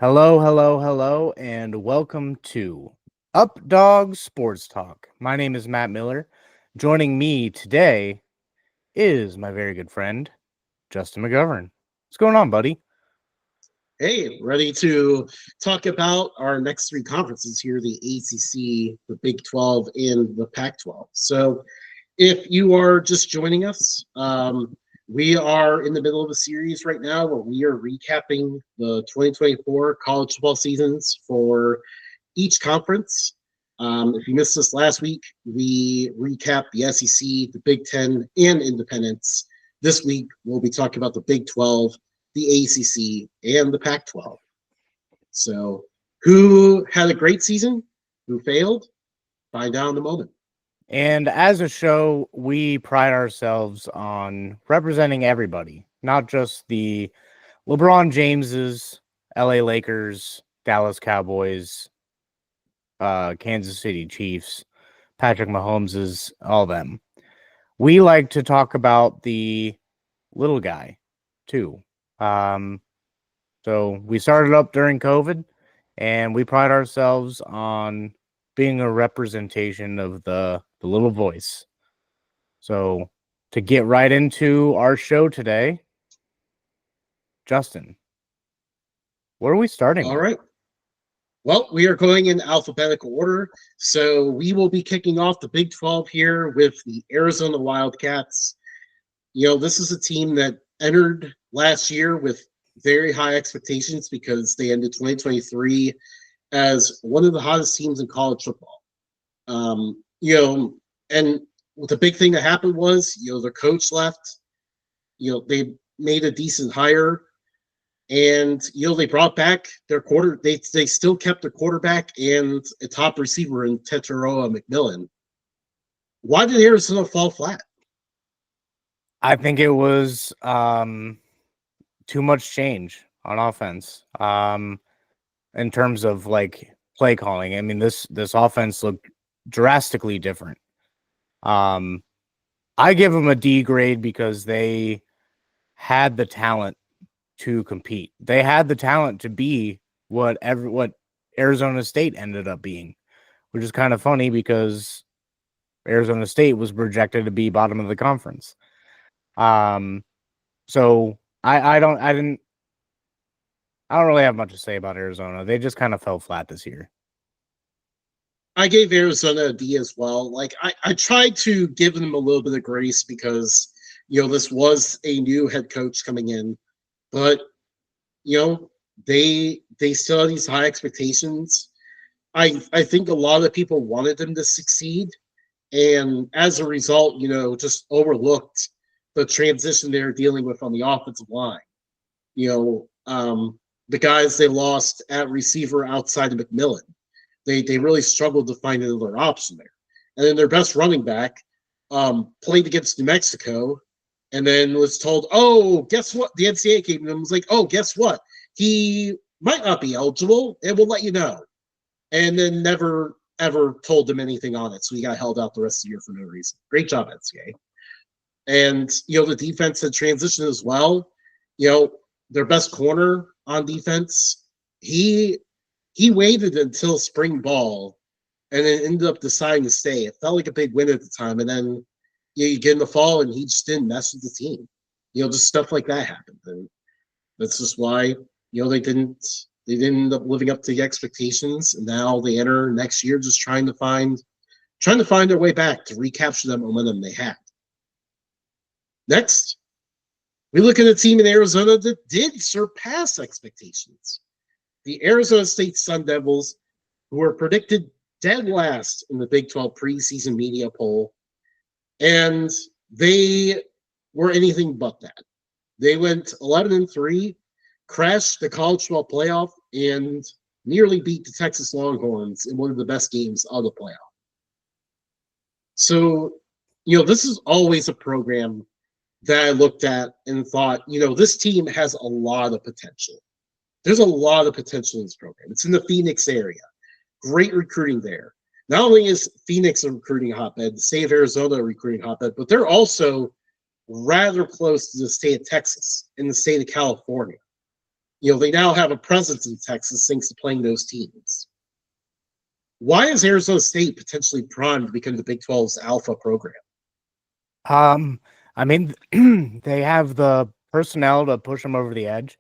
Hello, hello, hello, and welcome to Updog Sports Talk. My name is Matt Miller. Joining me today is my very good friend, Justin McGovern. What's going on, buddy? Hey, ready to talk about our next three conferences here, the ACC, the Big 12, and the Pac 12. So, if you are just joining us, we are in the middle of a series right now where we are recapping the 2024 college football seasons for each conference. If you missed this last week, we recapped the SEC, the Big 10, and Independents. This week, we'll be talking about the Big 12, the ACC, and the Pac 12. So, who had a great season? Who failed? Find out in a moment. And as a show, we pride ourselves on representing everybody, not just the LeBron Jameses, LA Lakers, Dallas Cowboys, Kansas City Chiefs, Patrick Mahomeses, all them. We like to talk about the little guy too. Um, so we started up during COVID, and we pride ourselves on being a representation of the little voice. So to get right into our show today, Justin, what are we starting All with? right. Well, we are going in alphabetical order. So, we will be kicking off the Big 12 here with the Arizona Wildcats. This is a team that entered last year with very high expectations because they ended 2023 as one of the hottest teams in college football. And the big thing that happened was, their coach left. They made a decent hire, and they brought back their quarter. They still kept their quarterback and a top receiver in Tetairoa McMillan. Why did Arizona fall flat? I think it was too much change on offense. In terms of like play calling. I mean, this offense looked drastically different. Um, I give them a D grade because they had the talent to compete. They had the talent to be what Arizona State ended up being, which is kind of funny because Arizona State was projected to be bottom of the conference. Um, so I don't really have much to say about Arizona. They just kind of fell flat this year. I gave Arizona a D as well. Like I tried to give them a little bit of grace because this was a new head coach coming in, but you know they still have these high expectations. I think a lot of people wanted them to succeed, and as a result, just overlooked the transition they're dealing with on the offensive line. You know, the guys they lost at receiver outside of McMillan, they really struggled to find another option there. And then their best running back played against New Mexico, and then was told, "Oh, guess what?" The NCAA came and was like, "Oh, guess what? He might not be eligible, and we'll let you know." And then never ever told them anything on it, so he got held out the rest of the year for no reason. Great job, NCAA. And the defense had transitioned as well. You know, their best corner on defense, he waited until spring ball and then ended up deciding to stay. It felt like a big win at the time, and then you get in the fall and he just didn't mess with the team. Just stuff like that happened, and that's just why they didn't end up living up to the expectations. And now they enter next year just trying to find their way back to recapture that momentum they had. Next, we look at a team in Arizona that did surpass expectations. The Arizona State Sun Devils, who were predicted dead last in the Big 12 preseason media poll, and they were anything but that. They went 11-3, crashed the college football playoff, and nearly beat the Texas Longhorns in one of the best games of the playoff. So, this is always a program that I looked at and thought, this team has a lot of potential. There's a lot of potential in this program. It's in the Phoenix area. Great recruiting there. Not only is Phoenix a recruiting hotbed, the state of Arizona a recruiting hotbed, but they're also rather close to the state of Texas and the state of California. They now have a presence in Texas thanks to playing those teams. Why is Arizona State potentially primed to become the Big 12's alpha program? I mean, they have the personnel to push them over the edge.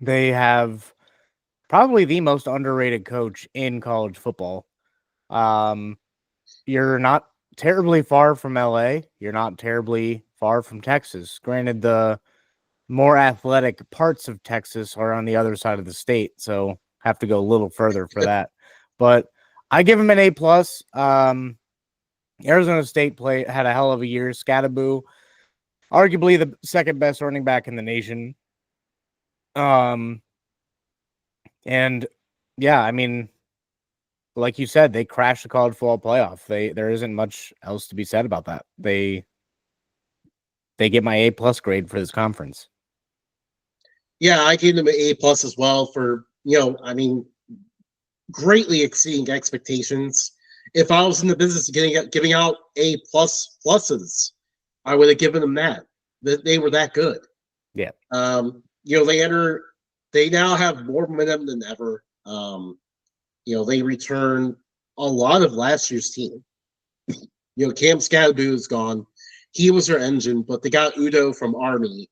They have probably the most underrated coach in college football. You're not terribly far from LA. You're not terribly far from Texas. Granted, the more athletic parts of Texas are on the other side of the state, so have to go a little further for that. But I give them an A plus. Arizona State had a hell of a year. Scattaboo, arguably the second best running back in the nation. And yeah, I mean, like you said, they crashed the college football playoff. There isn't much else to be said about that. They get my A plus grade for this conference. Yeah, I gave them an A plus as well for greatly exceeding expectations. If I was in the business of giving out A plus pluses, I would have given them that. They were that good. Yeah. They now have more momentum than ever. They return a lot of last year's team. Cam Scadaboo is gone. He was their engine, but they got Udo from Army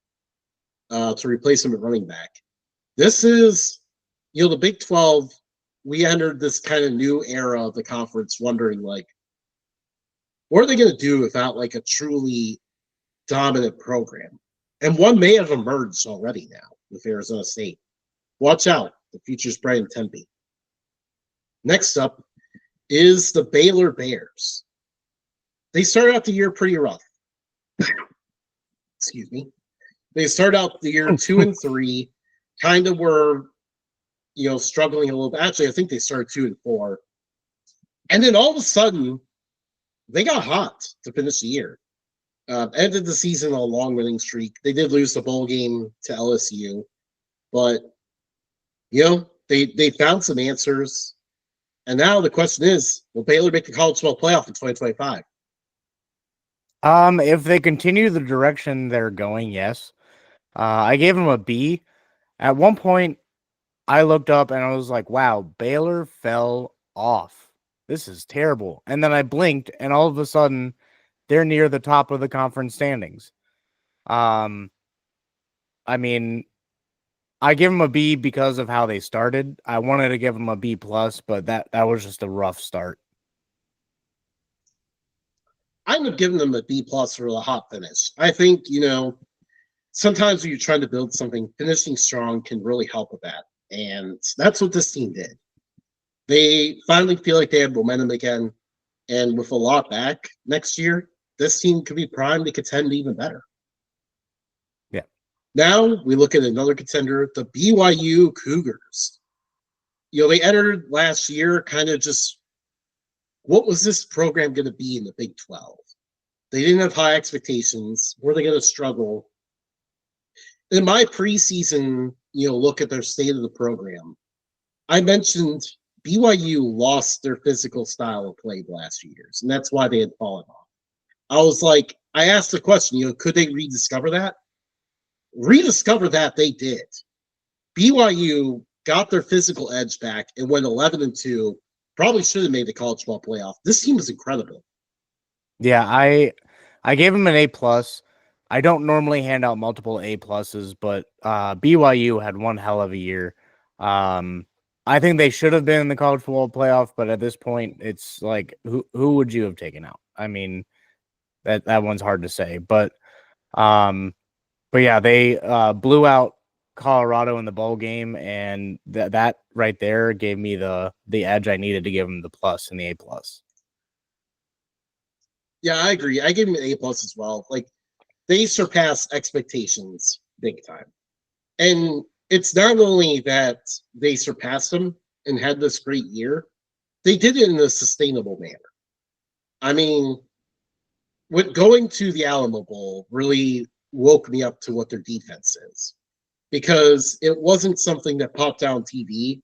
to replace him at running back. This is, the Big 12. We entered this kind of new era of the conference wondering, like, what are they going to do without, like, a truly dominant program? And one may have emerged already now with Arizona State. Watch out. The future's bright in Tempe. Next up is the Baylor Bears. They started out the year pretty rough. Excuse me. They started out the year 2-3, kind of were, struggling a little bit. Actually, I think they started 2-4. And then all of a sudden, they got hot to finish the year. Ended the season on a long winning streak. They did lose the bowl game to LSU, but they found some answers. And now the question is, will Baylor make the college football playoff in 2025? If they continue the direction they're going, yes. I gave them a B. At one point, I looked up and I was like, wow, Baylor fell off. This is terrible. And then I blinked, and all of a sudden, they're near the top of the conference standings. I mean, I give them a B because of how they started. I wanted to give them a B plus, but that was just a rough start. I would have given them a B plus for the hot finish. I think, sometimes when you're trying to build something, finishing strong can really help with that. And that's what this team did. They finally feel like they have momentum again. And with a lot back next year, this team could be primed to contend even better. Yeah. Now we look at another contender, the BYU Cougars. They entered last year kind of just, what was this program going to be in the Big 12? They didn't have high expectations. Were they going to struggle? In my preseason, look at their state of the program, I mentioned BYU lost their physical style of play the last few years, and that's why they had fallen off. I asked the question, could they rediscover that? Rediscover that they did. BYU got their physical edge back and went 11-2. Probably should have made the college football playoff. This team is incredible. Yeah, I gave them an A plus. I don't normally hand out multiple A pluses, but BYU had one hell of a year. I think they should have been in the college football playoff, but at this point, it's like who would you have taken out? I mean, that one's hard to say, but yeah, they blew out Colorado in the bowl game, and that right there gave me the edge I needed to give them the plus and the A plus. Yeah, I agree. I gave them an A plus as well. Like, they surpassed expectations big time. And it's not only that they surpassed them and had this great year, they did it in a sustainable manner. I mean, going to the Alamo Bowl really woke me up to what their defense is, because it wasn't something that popped out on TV.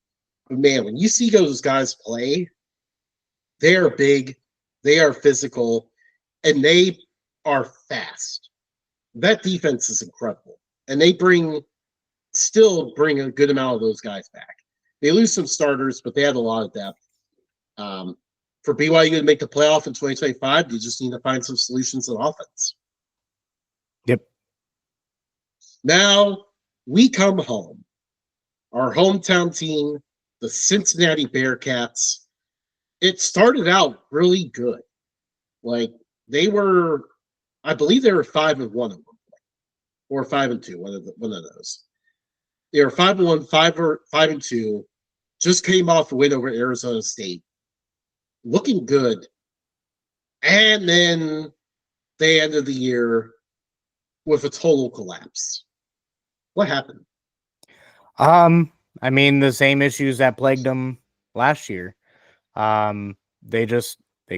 But man, when you see those guys play, they are big, they are physical, and they are fast. That defense is incredible. And they bring still bring a good amount of those guys back. They lose some starters, but they have a lot of depth. For BYU to make the playoff in 2025, you just need to find some solutions on offense. Yep. Now we come home. Our hometown team, the Cincinnati Bearcats. It started out really good. Like they were, I believe they were 5-1 at one point, or 5-2, one of those. They were 5-1, 5-2. Just came off a win over Arizona State, looking good, and then they ended the year with a total collapse. What happened? I mean, the same issues that plagued them last year. They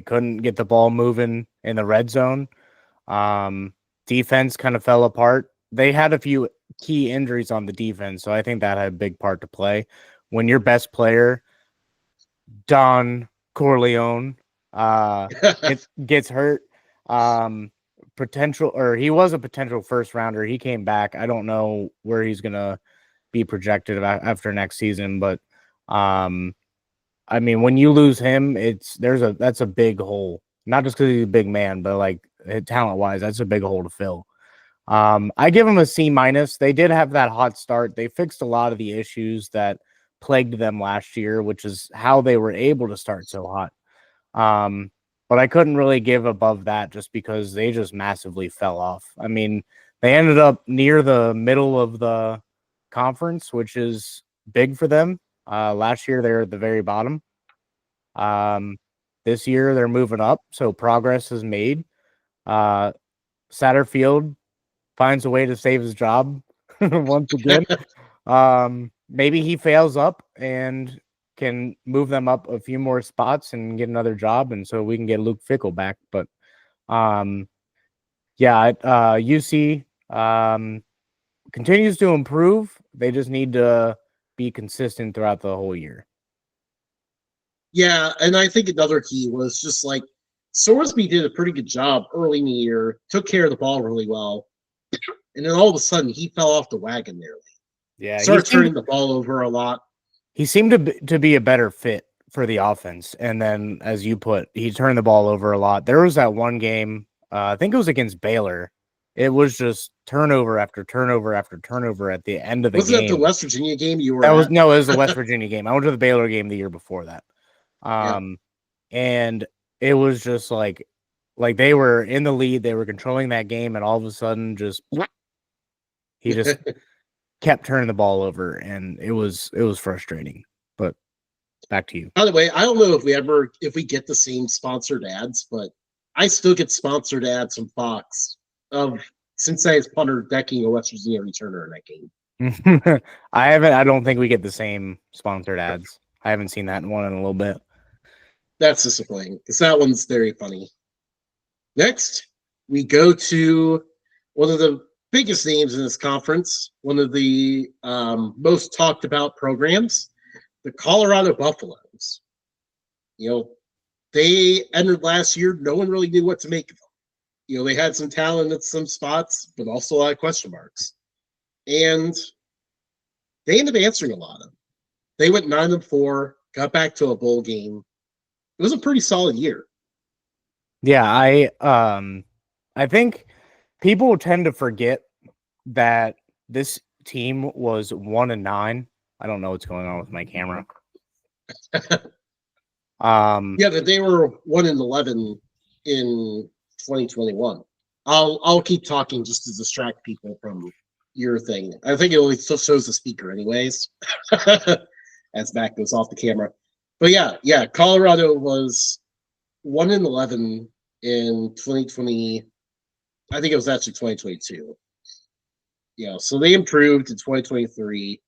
couldn't get the ball moving in the red zone. Defense kind of fell apart. They had a few key injuries on the defense, so I think that had a big part to play. When your best player, Don Corleone, gets hurt, he was a potential first rounder. He came back. I don't know where he's gonna be projected after next season, but I mean, when you lose him, that's a big hole. Not just because he's a big man, but like talent wise, that's a big hole to fill. I give them a C-. They did have that hot start. They fixed a lot of the issues that plagued them last year, which is how they were able to start so hot. But I couldn't really give above that just because they just massively fell off. I mean, they ended up near the middle of the conference, which is big for them. Last year, they were at the very bottom. This year, they're moving up, so progress is made. Satterfield finds a way to save his job once again. Maybe he fails up and can move them up a few more spots and get another job, and so we can get Luke Fickle back. But UC continues to improve. They just need to be consistent throughout the whole year. Yeah, and I think another key was just like Sorsby did a pretty good job early in the year, took care of the ball really well, and then all of a sudden he fell off the wagon nearly. Yeah, started turning the ball over a lot. He seemed to be a better fit for the offense, and then as you put, he turned the ball over a lot. There was that one game, I think it was against Baylor. It was just turnover after turnover after turnover at the end of the game. Wasn't that the West Virginia game you were at? It was the West Virginia game. I went to the Baylor game the year before that. And it was just like they were in the lead, they were controlling that game, and all of a sudden he just kept turning the ball over, and it was frustrating. But back to you. By the way, I don't know if we get the same sponsored ads, but I still get sponsored ads from Fox of Cincinnati's punter decking a West Virginia returner in that game. I don't think we get the same sponsored ads. I haven't seen that one in a little bit. That's disappointing because that one's very funny. Next, we go to one of the biggest names in this conference, one of the most talked about programs, the Colorado Buffaloes. They entered last year. No one really knew what to make of them. They had some talent at some spots, but also a lot of question marks. And they ended up answering a lot of them. They went 9-4, got back to a bowl game. It was a pretty solid year. Yeah, I think people tend to forget that this team was 1-9. I don't know what's going on with my camera. That they were 1-11 in 2021. I'll keep talking just to distract people from your thing. I think it only shows the speaker anyways. As Mac goes off the camera. But yeah, Colorado was 1-11 in 2020. I think it was actually 2022. So they improved in 2023.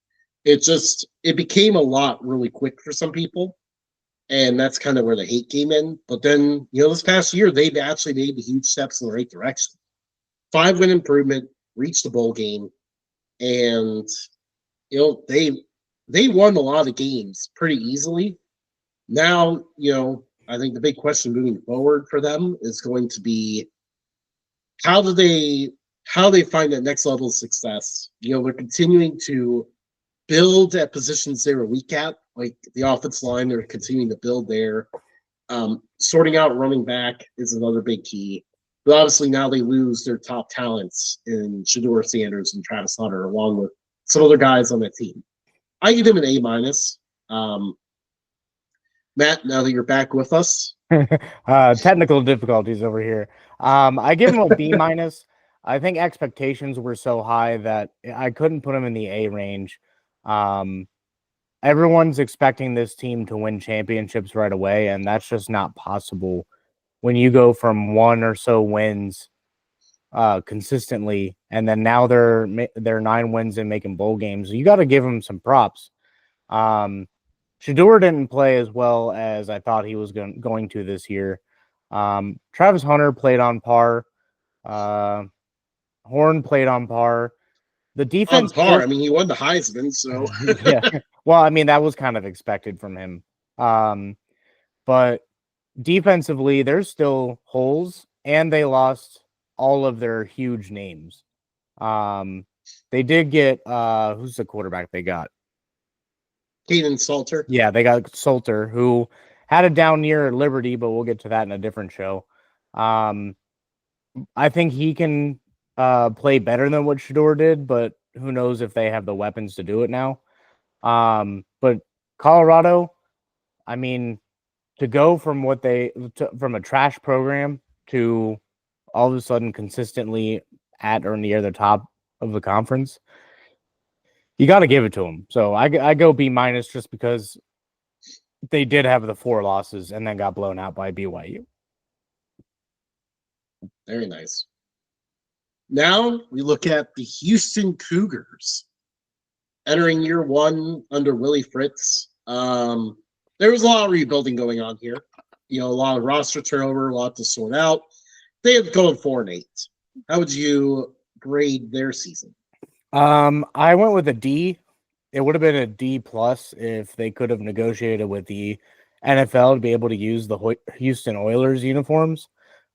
It became a lot really quick for some people. And that's kind of where the hate came in. But then, this past year, they've actually made the huge steps in the right direction. 5-win improvement, reached the bowl game. And, they won a lot of games pretty easily. Now, I think the big question moving forward for them is going to be how do they how they find that next level of success. They're continuing to build at positions they were weak at, like the offense line. They're continuing to build there. Sorting out running back is another big key. But obviously now they lose their top talents in Shador Sanders and Travis Hunter, along with some other guys on that team. I give him an A minus. Matt, now that you're back with us, Technical difficulties over here. I give him a B minus. I think expectations were so high that I couldn't put him in the A range. Everyone's expecting this team to win championships right away, and that's just not possible when you go from one or so wins consistently, and then now they're 9 wins and making bowl games. You got to give them some props. Shador didn't play as well as I thought he was going to this year. Travis Hunter played on par. Horn played on par. The defense on par. I mean, he won the Heisman, so yeah. Well, I mean, that was kind of expected from him. But defensively, there's still holes, and they lost all of their huge names. They did get who's the quarterback they got? Kaden Salter. Yeah, they got Salter, who had a down year at Liberty, but we'll get to that in a different show. I think he can play better than what Shador did, but who knows if they have the weapons to do it now. But Colorado, I mean, to go from from a trash program to all of a sudden consistently at or near the top of the conference, you got to give it to them. So I go B minus just because they did have the 4 losses and then got blown out by BYU. Very nice. Now we look at the Houston Cougars entering year 1 under Willie Fritz. There was a lot of rebuilding going on here. A lot of roster turnover, a lot to sort out. They had gone 4-8. How would you grade their season? I went with a D. It would have been a D plus if they could have negotiated with the NFL to be able to use the Houston Oilers uniforms.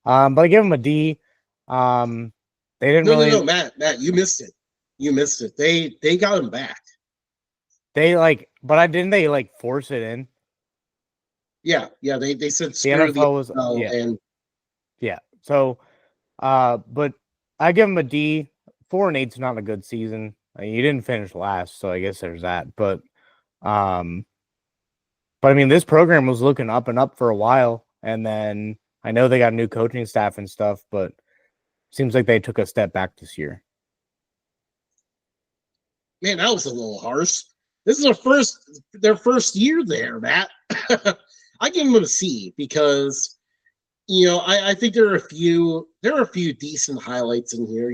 But I give them a D. They didn't No, Matt, you missed it. You missed it. They got him back. But didn't they force it in? Yeah. They said the NFL was and yeah. So, but I give them a D. 4-8's not a good season. You didn't finish last, so I guess there's that. But I mean, this program was looking up and up for a while, and then I know they got a new coaching staff and stuff, but seems like they took a step back this year. Man, that was a little harsh. This is their first year there, Matt. I give them a C because I think there are a few decent highlights in here.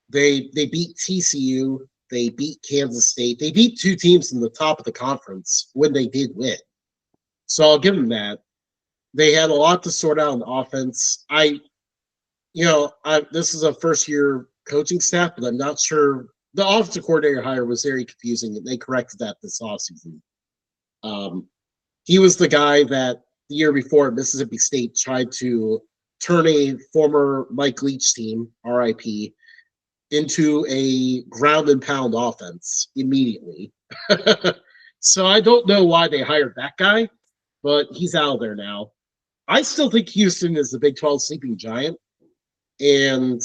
They beat TCU, they beat Kansas State, they beat 2 teams in the top of the conference when they did win. So I'll give them that. They had a lot to sort out on offense. This is a first year coaching staff, but I'm not sure. The offensive coordinator hire was very confusing, and they corrected that this offseason. He was the guy that the year before at Mississippi State tried to turn a former Mike Leach team, RIP, into a ground and pound offense immediately. So I don't know why they hired that guy, but he's out of there now. I still think Houston is the Big 12 sleeping giant, and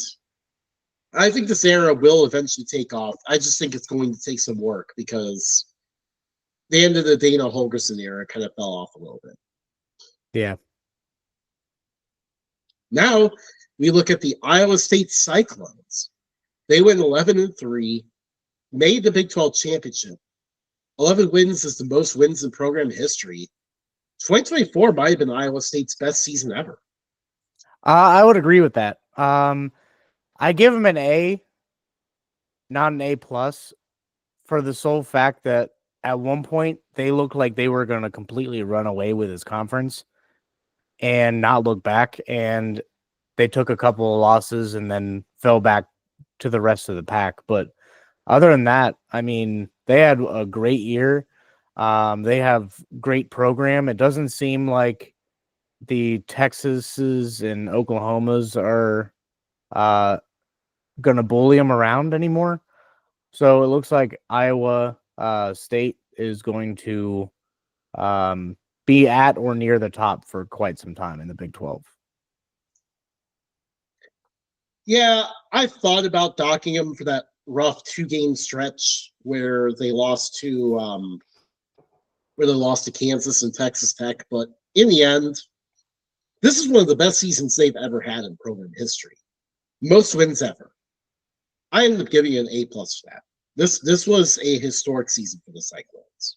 I think this era will eventually take off. I just think it's going to take some work because the end of the Dana Holgerson era kind of fell off a little bit. Yeah. Now we look at the Iowa State Cyclones. They went 11-3, made the Big 12 championship. 11 wins is the most wins in program history. 2024 might have been Iowa State's best season ever. I would agree with that. I give them an A, not an A plus, for the sole fact that at one point they looked like they were going to completely run away with his conference and not look back. And they took a couple of losses and then fell back to the rest of the pack. But other than that, I mean, they had a great year. They have great program. It doesn't seem like the Texases and Oklahomas are uh, going to bully them around anymore. So it looks like Iowa State is going to be at or near the top for quite some time in the Big 12. Yeah, I thought about docking them for that rough 2-game stretch where they lost to Kansas and Texas Tech, but in the end, this is one of the best seasons they've ever had in program history. Most wins ever. I ended up giving you an A+ for that. This was a historic season for the Cyclones.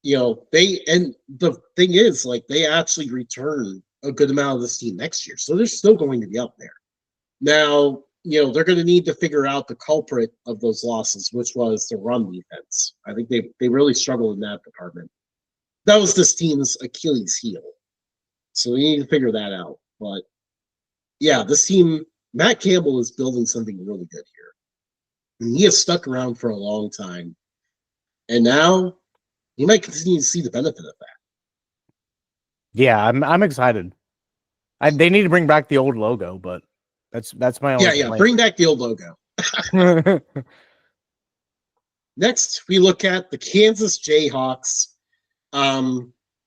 And the thing is, like, they actually return a good amount of this team next year, so they're still going to be up there. Now, they're going to need to figure out the culprit of those losses, which was the run defense. I think they really struggled in that department. That was this team's Achilles heel. So we need to figure that out. But yeah, this team, Matt Campbell is building something really good here. And he has stuck around for a long time. And now you might continue to see the benefit of that. Yeah, I'm excited. They need to bring back the old logo, but that's my only complaint. Bring back the old logo. Next, we look at the Kansas Jayhawks.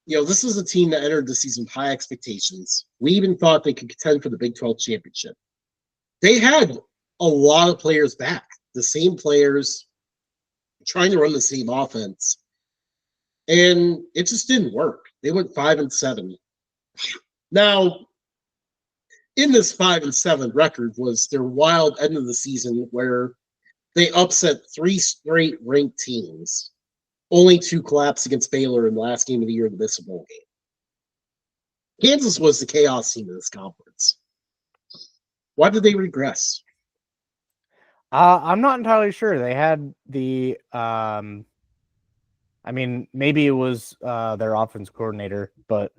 This is a team that entered the season with high expectations. We even thought they could contend for the Big 12 championship. They had a lot of players back, the same players trying to run the same offense, and it just didn't work. They went 5-7. Now, in this 5-7 record was their wild end of the season where they upset 3 straight ranked teams, only to collapse against Baylor in the last game of the year in the Missa Bowl game. Kansas was the chaos team in this conference. Why did they regress? I'm not entirely sure. They had the maybe it was their offense coordinator, but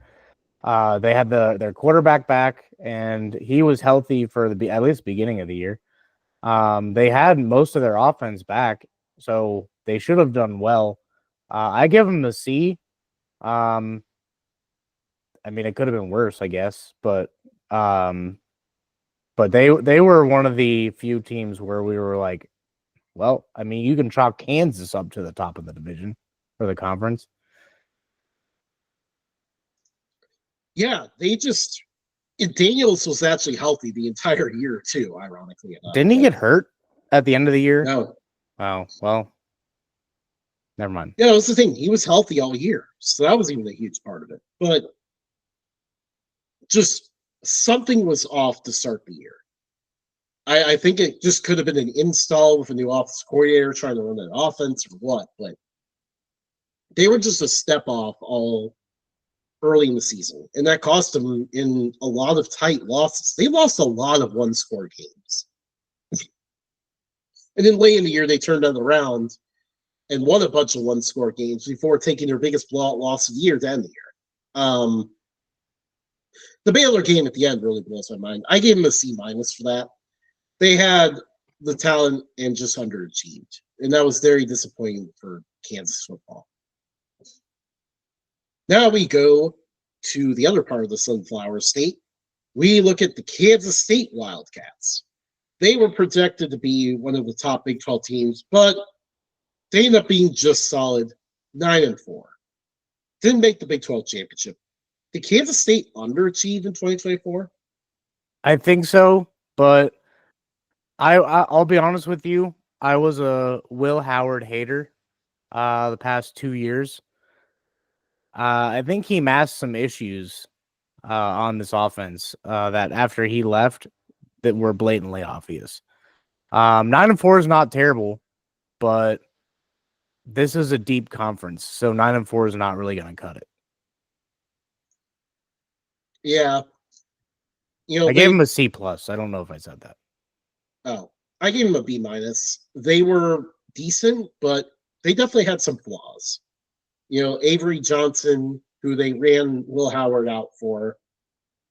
they had their quarterback back, and he was healthy for at least beginning of the year. They had most of their offense back, so they should have done well. I give them a C. It could have been worse, I guess, but they were one of the few teams where we were like, well, you can chalk Kansas up to the top of the division or the conference. Yeah, Daniels was actually healthy the entire year too, ironically enough. Didn't he get hurt at the end of the year? No. Oh, well, never mind. Yeah, that was the thing. He was healthy all year, so that was even a huge part of it. But just something was off to start the year. I think it just could have been an install with a new offense coordinator trying to run an offense or what, but they were just a step off all early in the season, and that cost them in a lot of tight losses. They lost a lot of one-score games. And then late in the year, they turned on around and won a bunch of one-score games before taking their biggest blowout loss of the year to end the year. The Baylor game at the end really blows my mind. I gave them a C- for that. They had the talent and just underachieved, and that was very disappointing for Kansas football. Now we go to the other part of the Sunflower State. We look at the Kansas State Wildcats. They were projected to be one of the top Big 12 teams, but they ended up being just solid 9-4. Didn't make the Big 12 championship. Did Kansas State underachieve in 2024? I think so, but I'll be honest with you. I was a Will Howard hater the past 2 years. I think he masked some issues on this offense that after he left that were blatantly obvious. 9-4 is not terrible, but this is a deep conference, so 9-4 is not really going to cut it. Yeah. I gave him a C+. I don't know if I said that. Oh, I gave him a B-. They were decent, but they definitely had some flaws. Avery Johnson, who they ran Will Howard out for,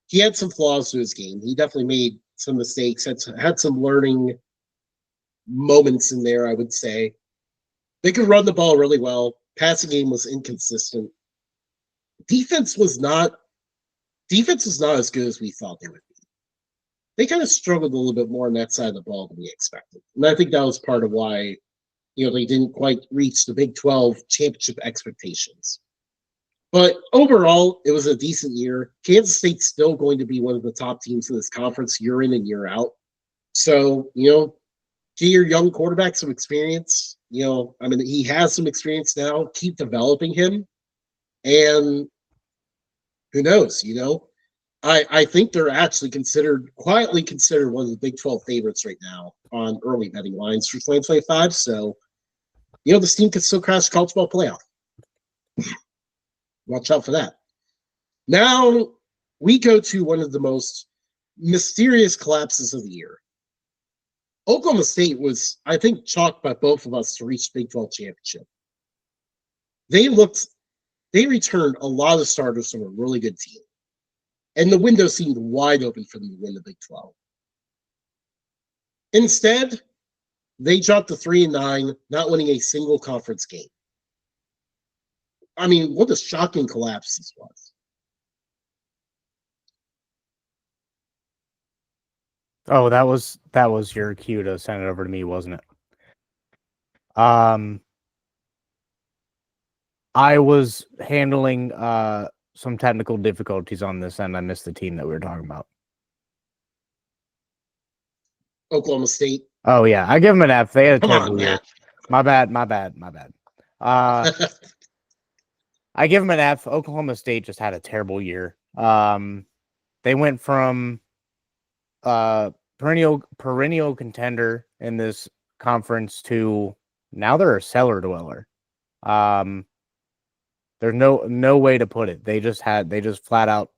he had some flaws to his game. He definitely made some mistakes, had some learning moments in there, I would say. They could run the ball really well. Passing game was inconsistent. Defense was not as good as we thought they would be. they kind of struggled a little bit more on that side of the ball than we expected. And I think that was part of why, they didn't quite reach the Big 12 championship expectations. But overall, it was a decent year. Kansas State's still going to be one of the top teams in this conference year in and year out. So, give your young quarterback some experience. He has some experience now. Keep developing him. And who knows, I think they're actually quietly considered one of the Big 12 favorites right now on early betting lines for 2025. So, this team could still crash the college ball playoff. Watch out for that. Now we go to one of the most mysterious collapses of the year. Oklahoma State was, I think, chalked by both of us to reach the Big 12 championship. They returned a lot of starters from a really good team. And the window seemed wide open for them to win the Big 12. Instead, they dropped to 3-9, not winning a single conference game. I mean, what a shocking collapse this was. Oh, that was your cue to send it over to me, wasn't it? I was handling some technical difficulties on this end. I missed the team that we were talking about. Oklahoma State. Oh yeah, I give them an F. They had a Come terrible on, year. Matt. My bad. I give them an F. Oklahoma State just had a terrible year. They went from perennial contender in this conference to now they're a cellar dweller. There's no way to put it. They just flat out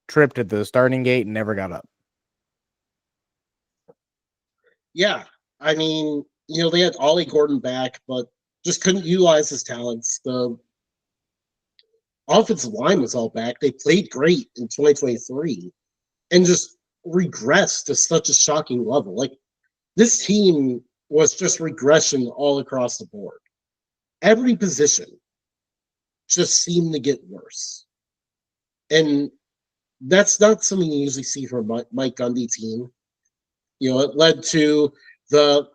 tripped at the starting gate and never got up. Yeah, I mean, they had Ollie Gordon back, but just couldn't utilize his talents. The offensive line was all back. They played great in 2023 and just regressed to such a shocking level. Like, this team was just regression all across the board. Every position just seemed to get worse. And that's not something you usually see from a Mike Gundy team. It led to the,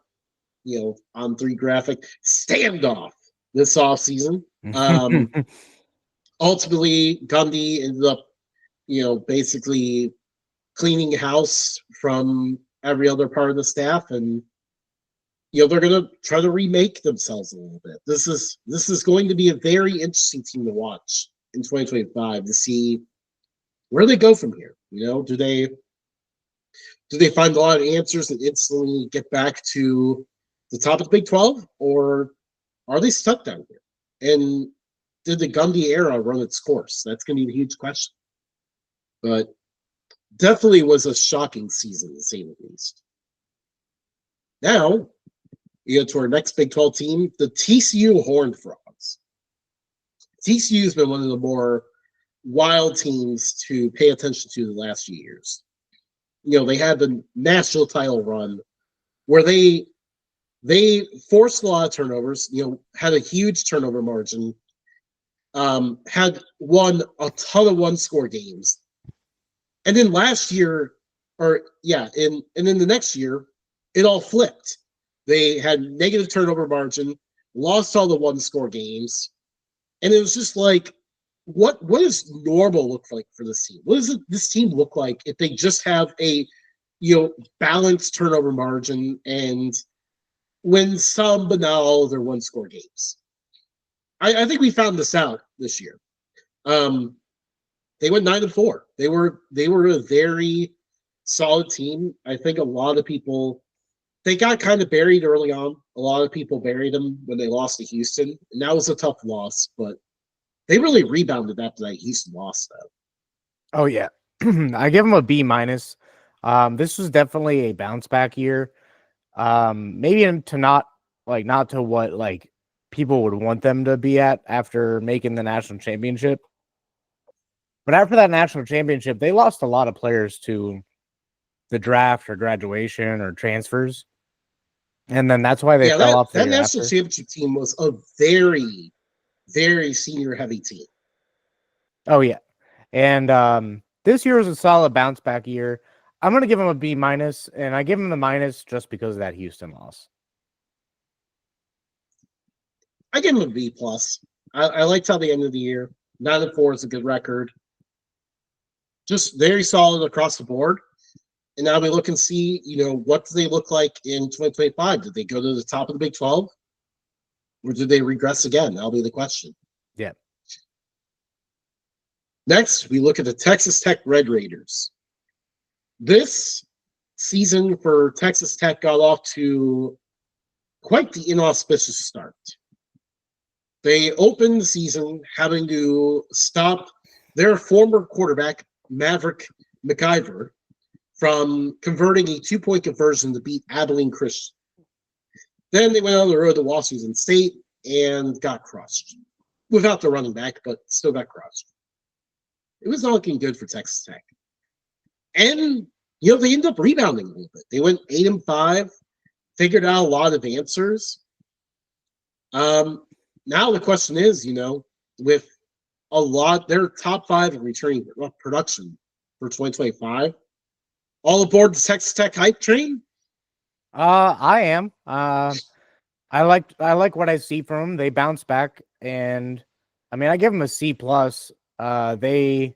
on 3 graphic standoff this offseason. Ultimately, Gundy ended up, basically cleaning house from every other part of the staff, and they're going to try to remake themselves a little bit. This is going to be a very interesting team to watch in 2025 to see where they go from here. Do they find a lot of answers and instantly get back to the top of the Big 12, or are they stuck down here? And did the Gundy era run its course? That's going to be a huge question. But definitely was a shocking season, to say the least. Now, we go to our next Big 12 team, the TCU Horned Frogs. TCU has been one of the more wild teams to pay attention to the last few years. They had the national title run where they forced a lot of turnovers, had a huge turnover margin, had won a ton of one-score games. And then last year, and then the next year, it all flipped. They had negative turnover margin, lost all the one-score games, and it was just like, what does normal look like for this team? What does this team look like if they just have a balanced turnover margin and win some but not all of their one-score games? I think we found this out this year. They went 9-4. They were a very solid team. I think a lot of people, they got kind of buried early on. A lot of people buried them when they lost to Houston, and that was a tough loss, but they really rebounded after that Houston loss, though. Oh yeah, I give them a B-. This was definitely a bounce back year. Maybe not to what people would want them to be at after making the national championship. But after that national championship, they lost a lot of players to the draft or graduation or transfers. And then that's why they fell off the that year national after. championship team was a very, very senior heavy team. Oh yeah. And this year was a solid bounce back year. I'm gonna give him a B minus, and I give him the minus just because of that Houston loss. I give him a B plus. I liked how the end of the year. 9-4 is a good record. Just very solid across the board. And now we look and see, what do they look like in 2025? Did they go to the top of the Big 12? Or did they regress again? That'll be the question. Yeah. Next, we look at the Texas Tech Red Raiders. This season for Texas Tech got off to quite the inauspicious start. They opened the season having to stop their former quarterback, Maverick McIver, from converting a 2-point conversion to beat Abilene Christian. Then they went on the road to Washington State and got crushed. Without the running back, but still got crushed. It was not looking good for Texas Tech. And, they ended up rebounding a little bit. They went 8-5, figured out a lot of answers. Now the question is, with a lot, their top 5 in returning production for 2025, all aboard the Texas Tech hype train? I am. I like what I see from them. They bounce back, and I mean, I give them a C plus. They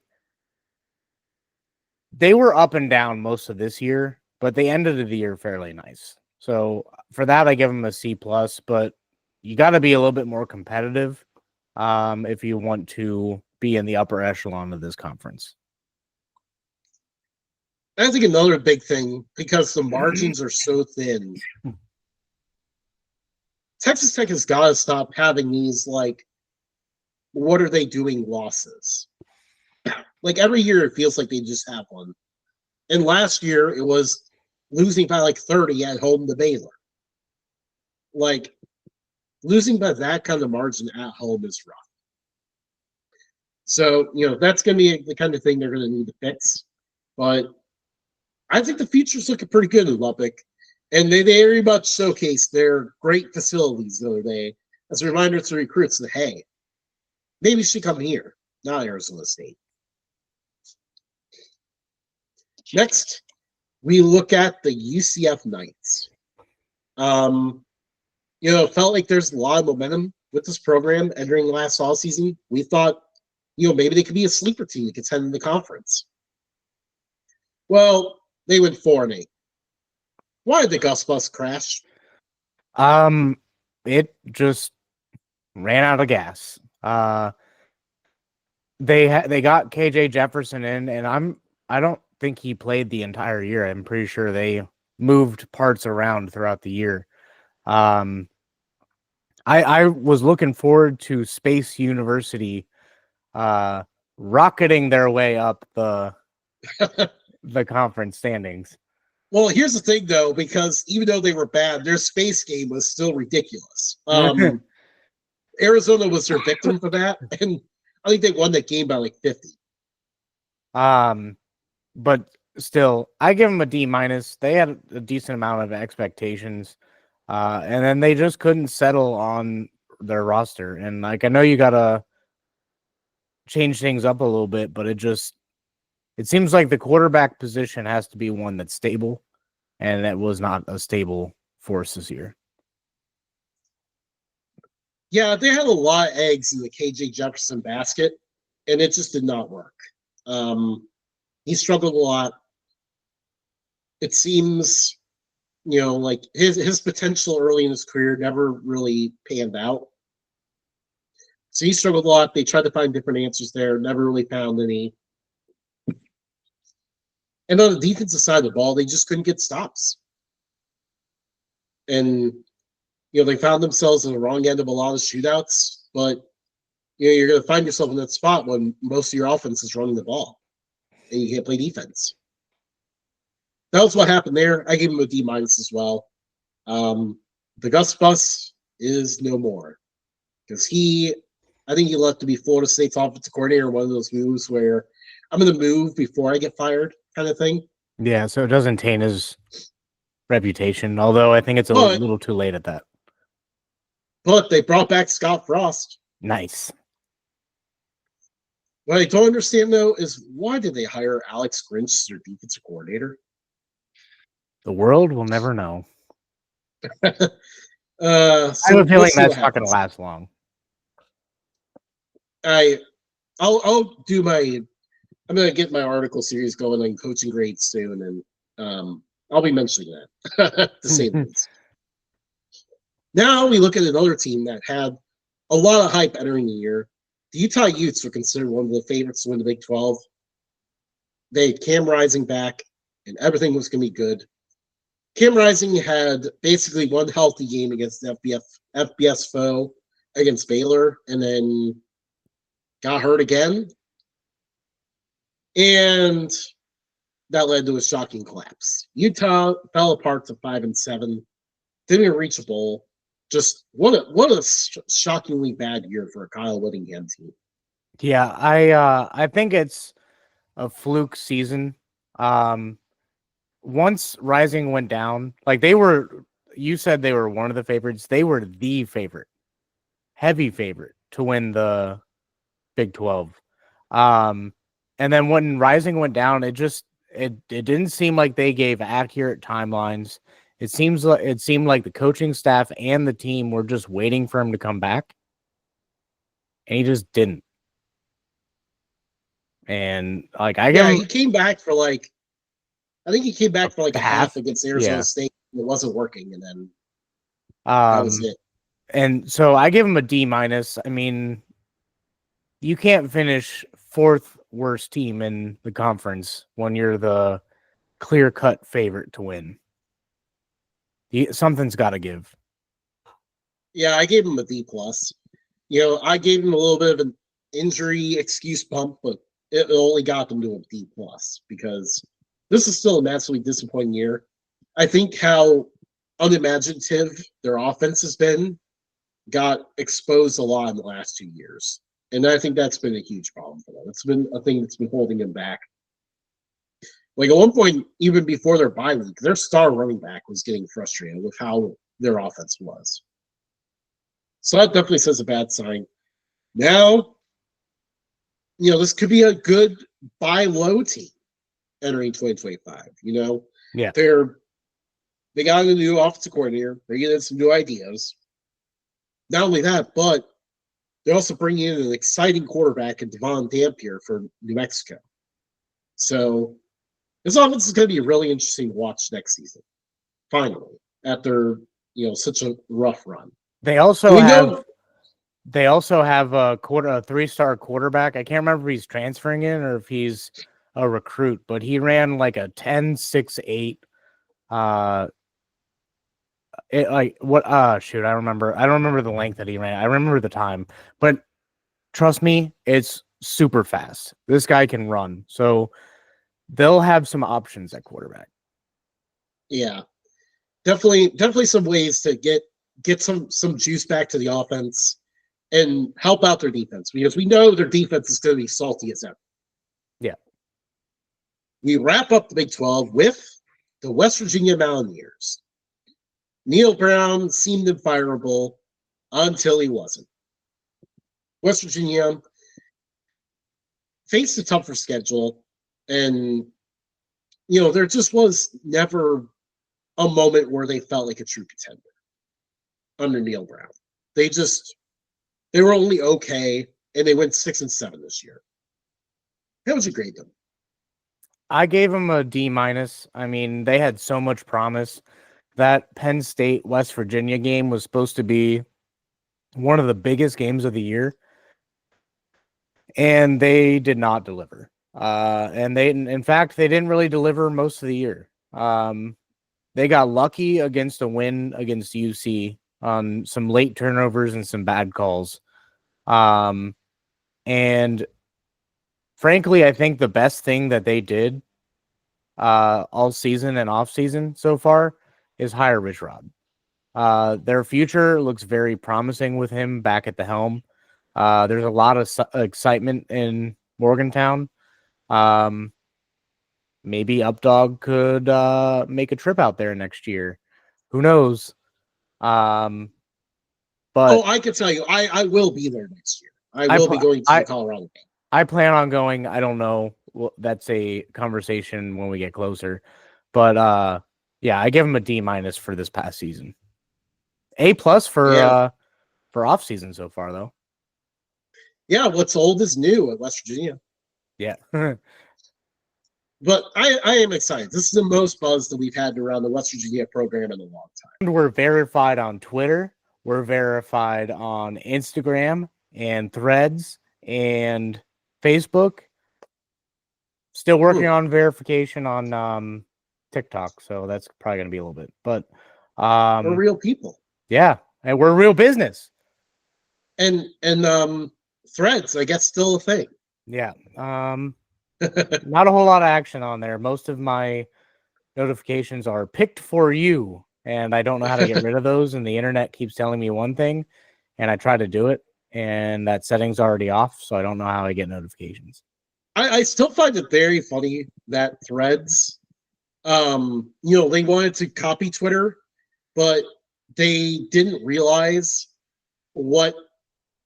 were up and down most of this year, but they ended the year fairly nice. So for that, I give them a C plus. But you got to be a little bit more competitive if you want to be in the upper echelon of this conference. I think another big thing, because the margins are so thin, Texas Tech has got to stop having these, what are they doing losses. Every year it feels like they just have one. And last year it was losing by 30 at home to Baylor. Losing by that kind of margin at home is rough. So, that's going to be the kind of thing they're going to need to fix. But I think the future's looking pretty good in Lubbock. And they very much showcased their great facilities the other day as a reminder to recruits that, hey, maybe you should come here, not Arizona State. Next, we look at the UCF Knights. It felt like there's a lot of momentum with this program entering last fall season. We thought, maybe they could be a sleeper team that contend in the conference. Well, they went 4-8. Why did the Gus Bus crash? It just ran out of gas. They got KJ Jefferson in, and I don't think he played the entire year. I'm pretty sure they moved parts around throughout the year. I was looking forward to Space University rocketing their way up the conference standings. Well, here's the thing, though, because even though they were bad, their space game was still ridiculous. Arizona was their victim for that, and I think they won that game by 50. But still, I give them a D minus. They had a decent amount of expectations, and then they just couldn't settle on their roster. And I know you gotta change things up a little bit, but it seems like the quarterback position has to be one that's stable, and that was not a stable force this year. Yeah, they had a lot of eggs in the KJ Jefferson basket, and it just did not work. He struggled a lot. It seems, his potential early in his career never really panned out. So he struggled a lot. They tried to find different answers there, never really found any. And on the defensive side of the ball, they just couldn't get stops. And, they found themselves in the wrong end of a lot of shootouts. But, you're going to find yourself in that spot when most of your offense is running the ball and you can't play defense. That was what happened there. I gave him a D minus as well. The Gus Bus is no more because I think he left to be Florida State's offensive coordinator, one of those moves where I'm going to move before I get fired kind of thing. Yeah, so it doesn't taint his reputation, although I think it's a little too late at that. But they brought back Scott Frost. Nice. What I don't understand, though, is why did they hire Alex Grinch as their defensive coordinator? The world will never know. So I have a we'll feeling see what that's not going to happens. last long. I'll do my. I'm gonna get my article series going on coaching grades soon, and I'll be mentioning that to say the least. Now we look at another team that had a lot of hype entering the year. The Utah Utes were considered one of the favorites to win the Big 12. They had Cam Rising back, and everything was going to be good. Cam Rising had basically one healthy game against the FBS foe against Baylor, and then got hurt again. And that led to a shocking collapse. Utah fell apart to 5-7, didn't even reach a bowl. Just what a shockingly bad year for a Kyle Whittingham team. Yeah, I think it's a fluke season. Um, Once Rising went down, like you said they were one of the favorites. They were the favorite, heavy favorite to win the Big 12. Um, and then when Rising went down, it didn't seem like they gave accurate timelines. It seemed like the coaching staff and the team were just waiting for him to come back, and he just didn't. And like I give Yeah, him he came back for like I think he came back for like a half half. against Arizona Yeah. State. And it wasn't working, and then that was Um, it. and so I give him a D minus. I mean, you can't finish fourth worst team in the conference when you're the clear cut favorite to win. Something's got to give. Yeah, I gave him a D plus. I gave him a little bit of an injury excuse bump, but it only got them to a D plus because this is still a massively disappointing year. I think how unimaginative their offense has been got exposed a lot in the last 2 years. And I think that's been a huge problem for them. It's been a thing that's been holding them back. Like at one point, even before their bye week, their star running back was getting frustrated with how their offense was. So that definitely says a bad sign. Now, this could be a good buy low team entering 2025. Yeah. They got a new offensive coordinator. They're getting some new ideas. Not only that, but they're also bringing in an exciting quarterback in Devon Dampier for New Mexico. So this offense is going to be really interesting to watch next season. Finally, after such a rough run. They also we have know a 3-star quarterback. I can't remember if he's transferring in or if he's a recruit, but he ran like a 10.68. Shoot, I don't remember the length that he ran. I remember the time, but trust me, it's super fast. This guy can run. So they'll have some options at quarterback. Yeah. Definitely some ways to get some juice back to the offense and help out their defense because we know their defense is going to be salty as ever. Yeah. We wrap up the Big 12 with the West Virginia Mountaineers. Neil Brown seemed unfireable until he wasn't. West Virginia faced a tougher schedule, and there just was never a moment where they felt like a true contender under Neil Brown. They were only okay, and they went 6-7 this year. How would you grade them? I gave them a D minus. I mean, they had so much promise. That Penn State West Virginia game was supposed to be one of the biggest games of the year, and they did not deliver. And in fact, they didn't really deliver most of the year. They got lucky against a win against UC on some late turnovers and some bad calls. And frankly, I think the best thing that they did all season and off season so far is hire Rich Rod. Their future looks very promising with him back at the helm. There's a lot of excitement in Morgantown. Maybe Updog could make a trip out there next year. Who knows? But I can tell you, I will be there next year. I will be going to the Colorado game. I plan on going. I don't know. Well, that's a conversation when we get closer. But Yeah, I give him a D- for this past season. A+ Yeah. for off season so far though. Yeah, what's old is new at West Virginia. Yeah. But I am excited. This is the most buzz that we've had around the West Virginia program in a long time. We're verified on Twitter. We're verified on Instagram and Threads and Facebook. Still working on verification on TikTok, so that's probably gonna be a little bit. But We're real people. yeah, and we're a real business. And Threads, I guess, still a thing. Yeah. Not a whole lot of action on there. Most of my notifications are picked for you, and I don't know how to get rid of those. And the internet keeps telling me one thing, and I try to do it, and that setting's already off, so I don't know how I get notifications. I still find it very funny that Threads, they wanted to copy Twitter, but they didn't realize what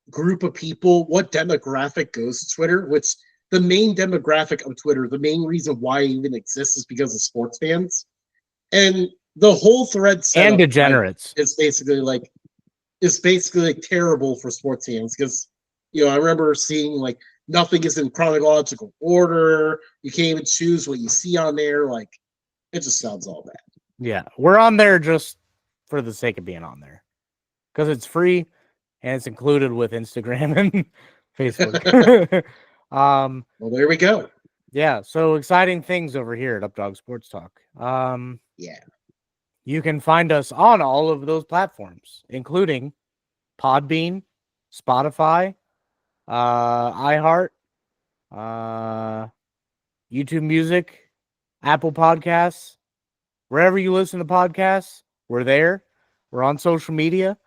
group of people, what demographic goes to Twitter, which the main demographic of Twitter, the main reason why it even exists is because of sports fans. And the whole thread setup And degenerates. is basically like terrible for sports fans because I remember seeing like nothing is in chronological order. You can't even choose what you see on there. Like it just sounds all bad. Yeah, we're on there just for the sake of being on there because it's free and it's included with Instagram and Facebook. Well, there we go. Yeah, so exciting things over here at Updog Sports Talk. Yeah. You can find us on all of those platforms, including Podbean, Spotify, iHeart, YouTube Music, Apple Podcasts. Wherever you listen to podcasts, we're there. We're on social media.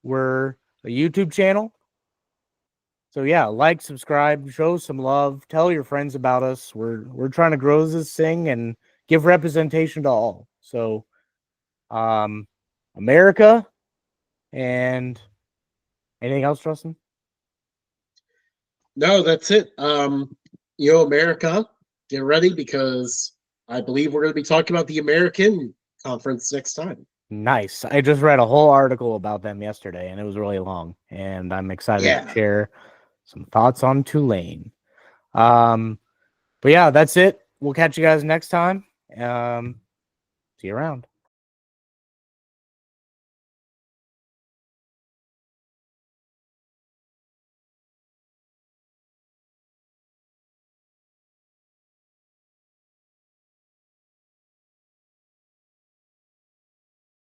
We're a YouTube channel. So yeah, like, subscribe, show some love, tell your friends about us. We're trying to grow this thing and give representation to all. So America, and anything else, Justin? No, that's it. America, get ready because I believe we're going to be talking about the American Conference next time. Nice. I just read a whole article about them yesterday, and it was really long, and I'm excited to share some thoughts on Tulane. But yeah, that's it. We'll catch you guys next time. See you around.